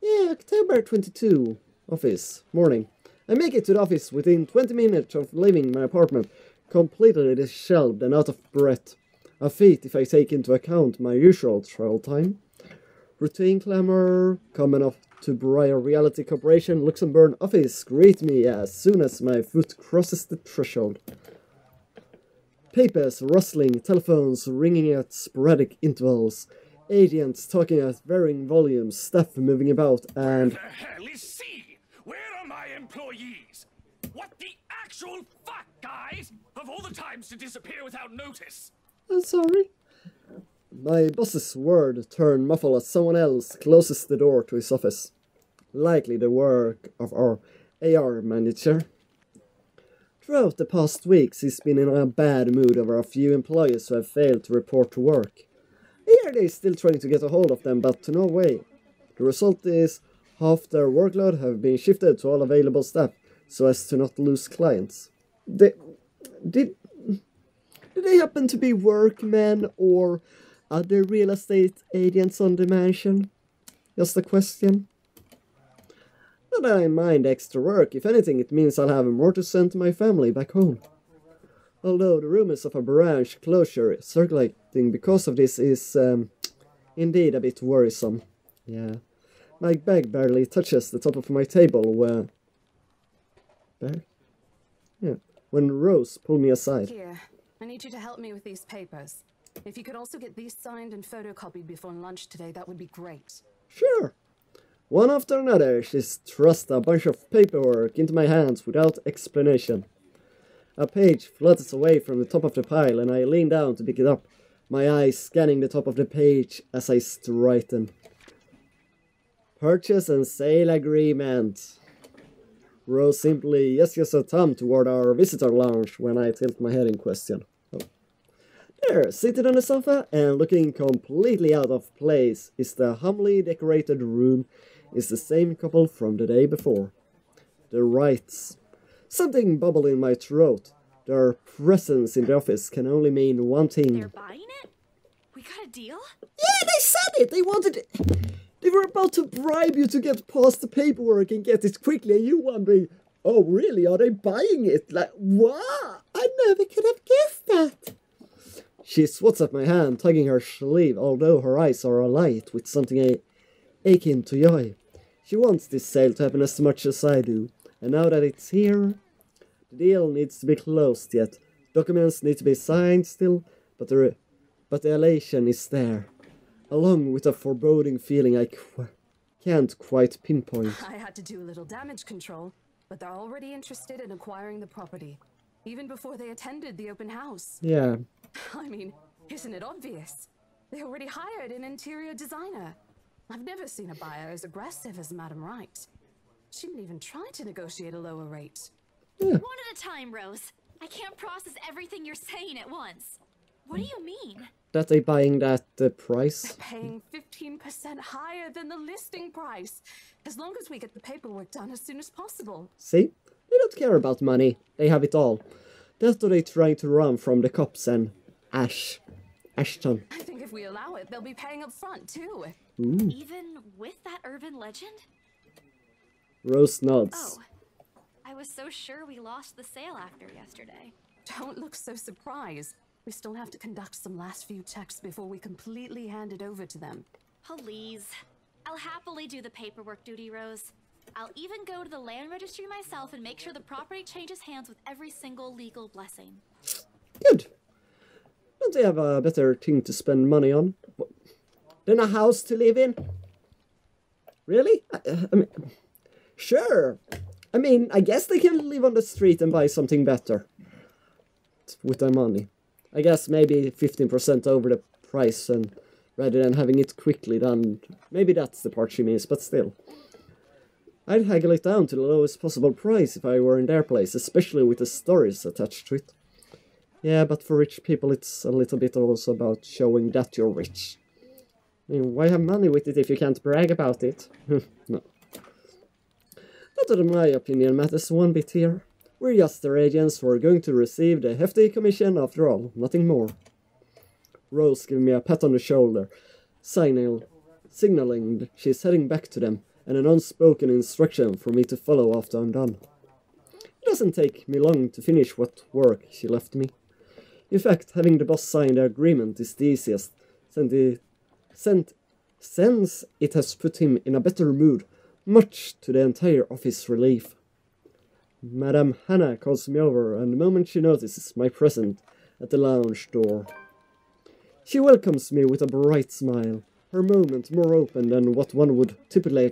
Yeah, October 22. Office. Morning. I make it to the office within 20 minutes of leaving my apartment, completely disheveled and out of breath. A feat if I take into account my usual travel time. Routine clamor, coming up to Briar Reality Corporation Luxembourg office greet me as soon as my foot crosses the threshold. Papers rustling, telephones ringing at sporadic intervals, agents talking at varying volumes, staff moving about, and... Where the hell is C? Where are my employees? What the actual fuck, guys? Of all the times to disappear without notice. I'm sorry. My boss's word turned muffled as someone else closes the door to his office. Likely the work of our AR manager. Throughout the past weeks, he's been in a bad mood over a few employees who have failed to report to work. I hear they're still trying to get a hold of them, but to no way. The result is half their workload have been shifted to all available staff, so as to not lose clients. Did they happen to be workmen or other real estate agents on the mansion? Just a question. Not that I mind extra work. If anything, it means I'll have more to send to my family back home. Although the rumors of a branch closure circulating because of this is indeed a bit worrisome. Yeah. My bag barely touches the top of my table when Rose pulled me aside. Here, I need you to help me with these papers. If you could also get these signed and photocopied before lunch today, that would be great. Sure. One after another, she's thrust a bunch of paperwork into my hands without explanation. A page flutters away from the top of the pile and I lean down to pick it up, my eyes scanning the top of the page as I straighten. Purchase and sale agreement. Rose simply gestures a thumb toward our visitor lounge when I tilt my head in question. Oh. There, seated on the sofa and looking completely out of place, is the humbly decorated room. Is the same couple from the day before. The Wrights. Something bubbled in my throat. Their presence in the office can only mean one thing. They're buying it? We got a deal? Yeah, they said it! They wanted it! They were about to bribe you to get past the paperwork and get it quickly, and you wondering, oh really, are they buying it? Like, what? I never could have guessed that. She swats at my hand, tugging her sleeve, although her eyes are alight with something akin to joy. She wants this sale to happen as much as I do, and now that it's here, the deal needs to be closed yet. Documents need to be signed still, but the elation is there, along with a foreboding feeling I can't quite pinpoint. I had to do a little damage control, but they're already interested in acquiring the property, even before they attended the open house. Yeah. I mean, isn't it obvious? They already hired an interior designer. I've never seen a buyer as aggressive as Madame Wright. She didn't even try to negotiate a lower rate. Yeah. One at a time, Rose. I can't process everything you're saying at once. What do you mean? That they buying that price? They're paying 15% higher than the listing price, as long as we get the paperwork done as soon as possible. See? They don't care about money. They have it all. That's what they trying to run from the cops and Ashton. I think if we allow it, they'll be paying up front, too. Ooh. Even with that urban legend? Rose nods. Oh, I was so sure we lost the sale after yesterday. Don't look so surprised. We still have to conduct some last few checks before we completely hand it over to them. Please. I'll happily do the paperwork duty, Rose. I'll even go to the land registry myself and make sure the property changes hands with every single legal blessing. Good. Don't they have a better thing to spend money on than a house to live in? Really? I mean, sure. I mean, I guess they can live on the street and buy something better with their money. I guess maybe 15% over the price, and rather than having it quickly done. Maybe that's the part she means, but still. I'd haggle it down to the lowest possible price if I were in their place, especially with the stories attached to it. Yeah, but for rich people it's a little bit also about showing that you're rich. I mean, why have money with it if you can't brag about it? No. Not that my opinion matters one bit here. We're just their agents who are going to receive the hefty commission after all, nothing more. Rose gave me a pat on the shoulder, signaling she's heading back to them, and an unspoken instruction for me to follow after I'm done. It doesn't take me long to finish what work she left me. In fact, having the boss sign the agreement is the easiest, since it has put him in a better mood, much to the entire office relief. Madame Hannah calls me over, and the moment she notices my presence at the lounge door, she welcomes me with a bright smile, her moment more open than what one would typically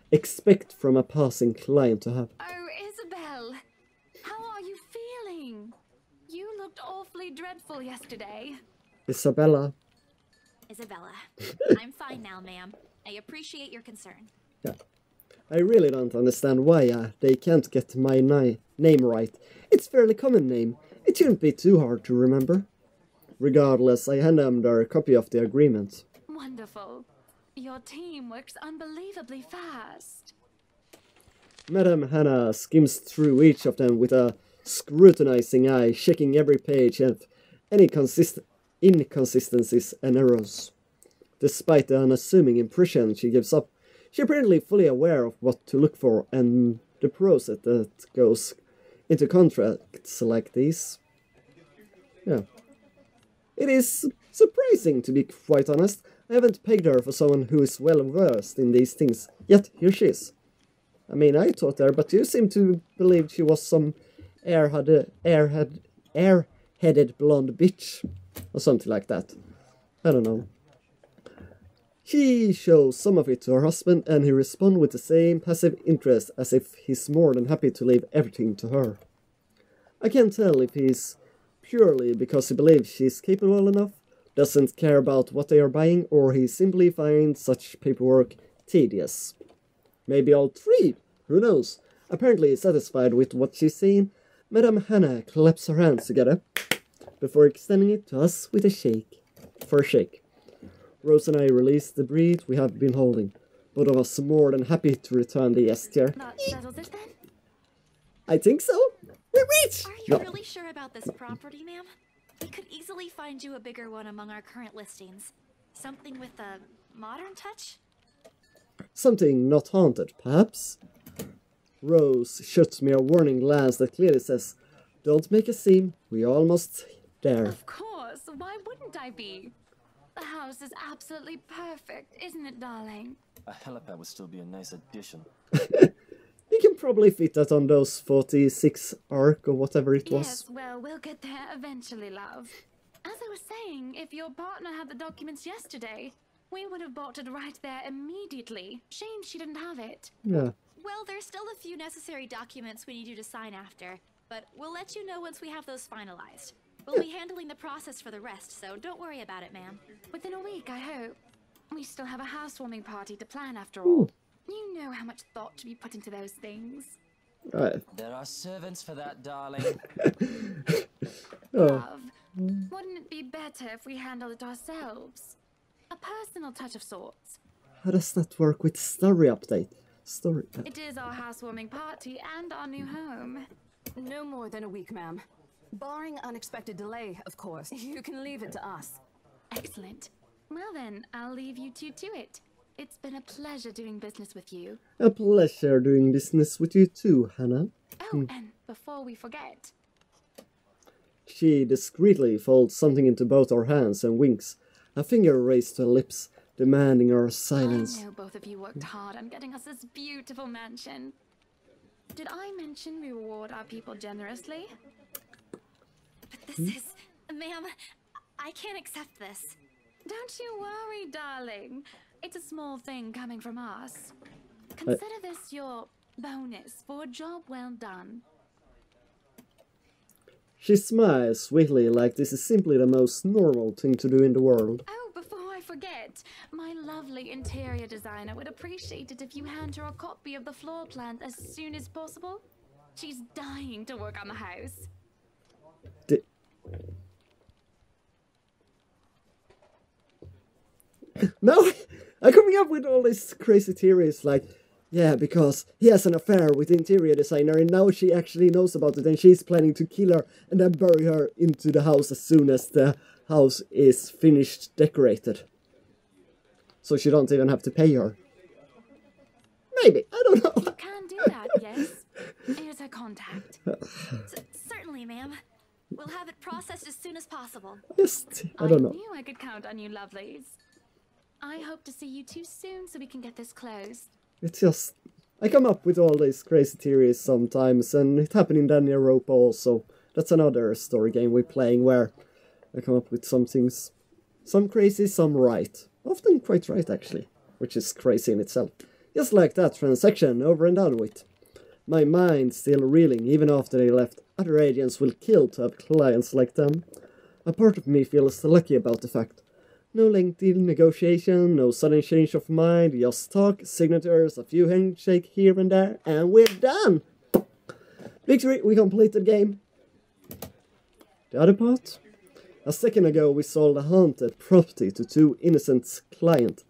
expect from a passing client to have. Oh, Isabel! How are you feeling? You looked awfully dreadful yesterday. Isabella. Isabella, I'm fine now, ma'am. I appreciate your concern. Yeah. I really don't understand why they can't get my name right. It's a fairly common name. It shouldn't be too hard to remember. Regardless, I hand them their copy of the agreement. Wonderful. Your team works unbelievably fast. Madame Hannah skims through each of them with a scrutinizing eye, checking every page and any inconsistencies and errors. Despite the unassuming impression she gives up, she's apparently fully aware of what to look for and the process that goes into contracts like these. Yeah. It is surprising, to be quite honest. I haven't pegged her for someone who is well versed in these things, yet here she is. I mean, I thought her, but you seem to believe she was some airheaded blonde bitch, or something like that. I don't know. She shows some of it to her husband, and he responds with the same passive interest as if he's more than happy to leave everything to her. I can't tell if he's purely because he believes she's capable enough, doesn't care about what they are buying, or he simply finds such paperwork tedious. Maybe all three, who knows? Apparently satisfied with what she's seen, Madame Hannah claps her hands together before extending it to us with a shake. For a shake. Rose and I release the breed we have been holding, both of us more than happy to return the gesture. That settles it then? I think so. Wait! Are you really sure about this property, ma'am? We could easily find you a bigger one among our current listings. Something with a modern touch? Something not haunted, perhaps? Rose shoots me a warning glance that clearly says, "Don't make a scene, we're almost there." Of course, why wouldn't I be? The house is absolutely perfect, isn't it, darling? A helipad would still be a nice addition. You can probably fit that on those 46 arc or whatever it was. Yes, well, we'll get there eventually, love. As I was saying, if your partner had the documents yesterday, we would have bought it right there immediately. Shame she didn't have it. Yeah. Well, there's still a few necessary documents we need you to sign after, but we'll let you know once we have those finalized. We'll be handling the process for the rest, so don't worry about it, ma'am. Within a week, I hope. We still have a housewarming party to plan after all. Ooh. You know how much thought to be put into those things. Right. There are servants for that, darling. Love, wouldn't it be better if we handled it ourselves? A personal touch of sorts. How does that work with story update? It is our housewarming party and our new home. No more than a week, ma'am. Barring unexpected delay, of course. You can leave it to us. Excellent. Well then, I'll leave you two to it. It's been a pleasure doing business with you. A pleasure doing business with you too, Hannah. Oh, and before we forget... She discreetly folds something into both our hands and winks, a finger raised to her lips, demanding our silence. I know both of you worked hard on getting us this beautiful mansion. Did I mention we reward our people generously? But this is... Ma'am, I can't accept this. Don't you worry, darling. It's a small thing coming from us. Consider this your bonus for a job well done. She smiles sweetly like this is simply the most normal thing to do in the world. Oh, before I forget, my lovely interior designer would appreciate it if you hand her a copy of the floor plan as soon as possible. She's dying to work on the house. No, I'm coming up with all these crazy theories like, yeah, because he has an affair with the interior designer and now she actually knows about it and she's planning to kill her and then bury her into the house as soon as the house is finished decorated. So she don't even have to pay her. Maybe, I don't know. You can do that, yes. Here's her contact. Certainly, ma'am. We'll have it processed as soon as possible. Just, I don't know. I knew I could count on you, lovelies. I hope to see you too soon so we can get this closed. It's just, I come up with all these crazy theories sometimes, and it happened in Danganronpa also. That's another story game we're playing where I come up with some things, some crazy, some right. Often quite right, actually, which is crazy in itself. Just like that transaction, over and done with. My mind's still reeling even after they left. Other agents will kill to have clients like them. A part of me feels lucky about the fact. No lengthy negotiation, no sudden change of mind, just talk, signatures, a few handshake here and there, and we're done! Victory, we completed the game. The other part? A second ago we sold a haunted property to 2 innocent clients.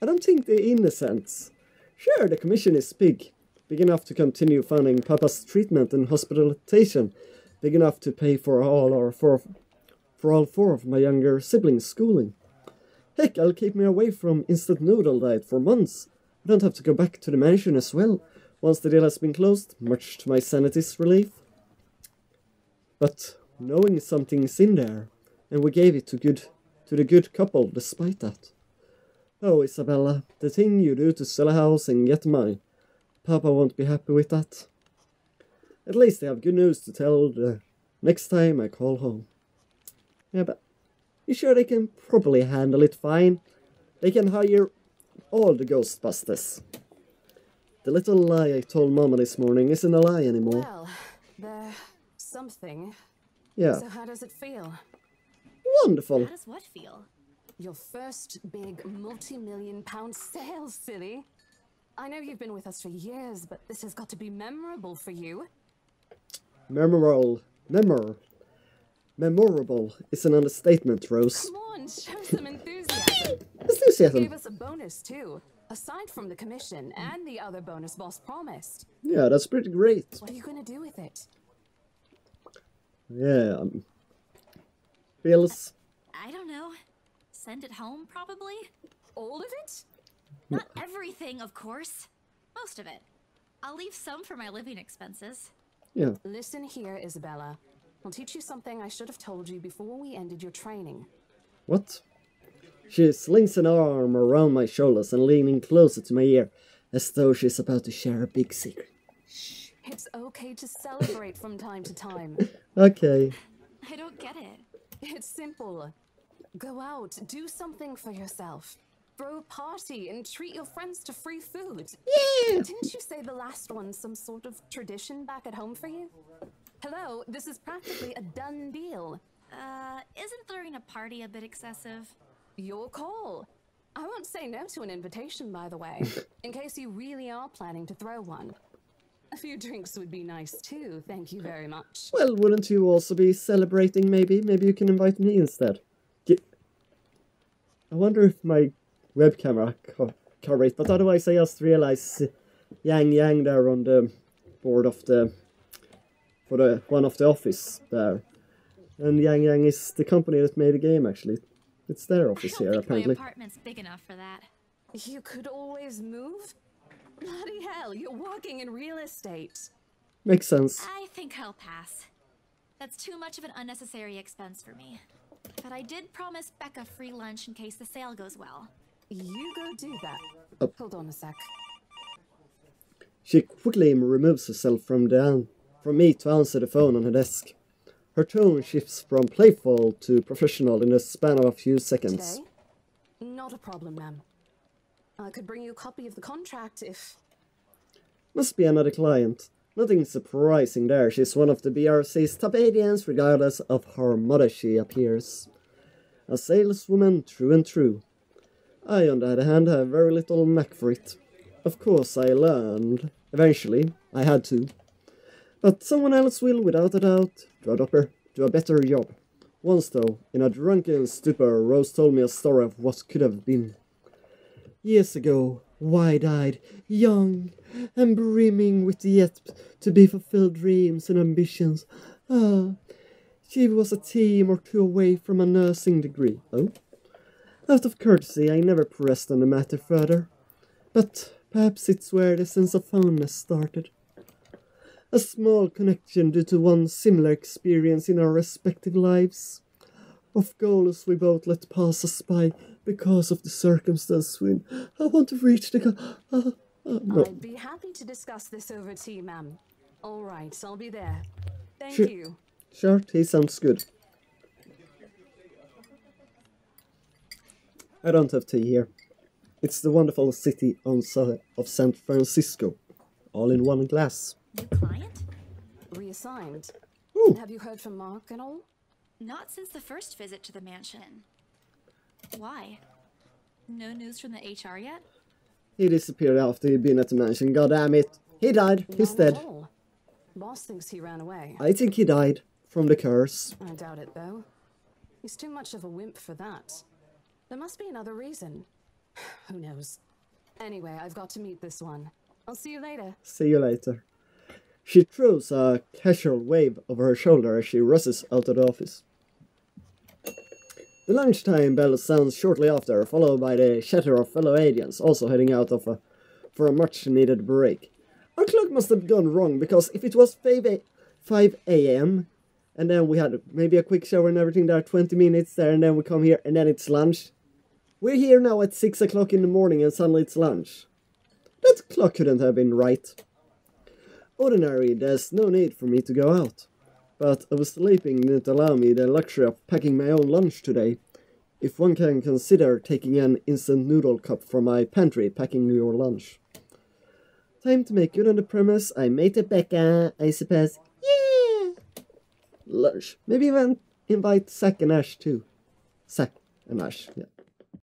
I don't think they're innocents. Sure, the commission is big. Big enough to continue funding Papa's treatment and hospitalization. Big enough to pay for all 4 of my younger siblings' schooling. Heck, I'll keep me away from instant noodle diet for months. I don't have to go back to the mansion as well, once the deal has been closed, much to my sanity's relief. But knowing something's in there, and we gave it to the good couple despite that. Oh, Isabella, the thing you do to sell a house and get money. Papa won't be happy with that. At least I have good news to tell the next time I call home. Yeah, but you sure they can probably handle it fine? They can hire all the Ghostbusters. The little lie I told Mama this morning isn't a lie anymore. Well, they're something. Yeah. So how does it feel? Wonderful. How does what feel? Your first big multi-million-pound sale, silly. I know you've been with us for years, but this has got to be memorable for you. Memorable is an understatement, Rose. Come on, show some enthusiasm. You Enthusiasm. gave us a bonus too, aside from the commission and the other bonus boss promised. Yeah, that's pretty great. What are you going to do with it? Yeah. Bills. I don't know. Send it home, probably? All of it? Not everything, of course. Most of it. I'll leave some for my living expenses. Yeah. Listen here, Isabella. I'll teach you something I should have told you before we ended your training. What? She slings an arm around my shoulders and leaning closer to my ear, as though she's about to share a big secret. It's okay to celebrate from time to time. Okay. I don't get it. It's simple. Go out, do something for yourself. Throw a party and treat your friends to free food. Yeah! Didn't you say the last one's some sort of tradition back at home for you? Hello, this is practically a done deal. Isn't throwing a party a bit excessive? Your call. I won't say no to an invitation, by the way, in case you really are planning to throw one. A few drinks would be nice too, thank you very much. Well, wouldn't you also be celebrating, maybe? Maybe you can invite me instead. I wonder if my web camera coverage, but otherwise I just realized Yang there on the board of for one of the office there. And Yang is the company that made the game, actually. It's their office here, apparently. My apartment's big enough for that. You could always move? Bloody hell, you're working in real estate. Makes sense. I think I'll pass. That's too much of an unnecessary expense for me. But I did promise Becca free lunch in case the sale goes well. You go do that. Oh. Hold on a sec. She quickly removes herself from me to answer the phone on her desk. Her tone shifts from playful to professional in the span of a few seconds. Today? Not a problem, ma'am. I could bring you a copy of the contract if... Must be another client. Nothing surprising there. She's one of the BRC's top agents, regardless of how modest she appears. A saleswoman through and through. I, on the other hand, have very little knack for it. Of course, I learned. Eventually, I had to. But someone else will, without a doubt, do a better job. Once, though, in a drunken stupor, Rose told me a story of what could have been. Years ago, wide-eyed, young, and brimming with yet-to-be-fulfilled dreams and ambitions. She was a team or two away from a nursing degree. Oh? Out of courtesy, I never pressed on the matter further. But Perhaps it's where the sense of fondness started. A small connection due to one similar experience in our respective lives. Of goals we both let pass us by because of the circumstance when I want to reach the no. I'd be happy to discuss this over tea, ma'am. All right, I'll be there. Thank Sure. you. Sure, he sounds good. I don't have tea here. It's the wonderful city of San Francisco, all in one glass. New client? Reassigned. Ooh. Have you heard from Mark at all? Not since the first visit to the mansion. Why? No news from the HR yet? He disappeared after he'd been at the mansion. God damn it. He died. He's Not dead. at all. Boss thinks he ran away. I think he died from the curse. I doubt it, though. He's too much of a wimp for that. There must be another reason. Who knows? Anyway, I've got to meet this one. I'll see you later. See you later. She throws a casual wave over her shoulder as she rushes out of the office. The lunchtime bell sounds shortly after, followed by the chatter of fellow agents also heading out for a much-needed break. Our clock must have gone wrong, because if it was 5 a.m. and then we had maybe a quick shower and everything there, 20 minutes there, and then we come here and then it's lunch. We're here now at 6 o'clock in the morning and suddenly it's lunch. That clock couldn't have been right. Ordinarily, there's no need for me to go out. But oversleeping didn't allow me the luxury of packing my own lunch today. If one can consider taking an instant noodle cup from my pantry, packing your lunch. Time to make good on the premise. I made a Becca, I suppose. Yeah! Lunch. Maybe even invite Zack and Ash too. Zack and Ash, yeah.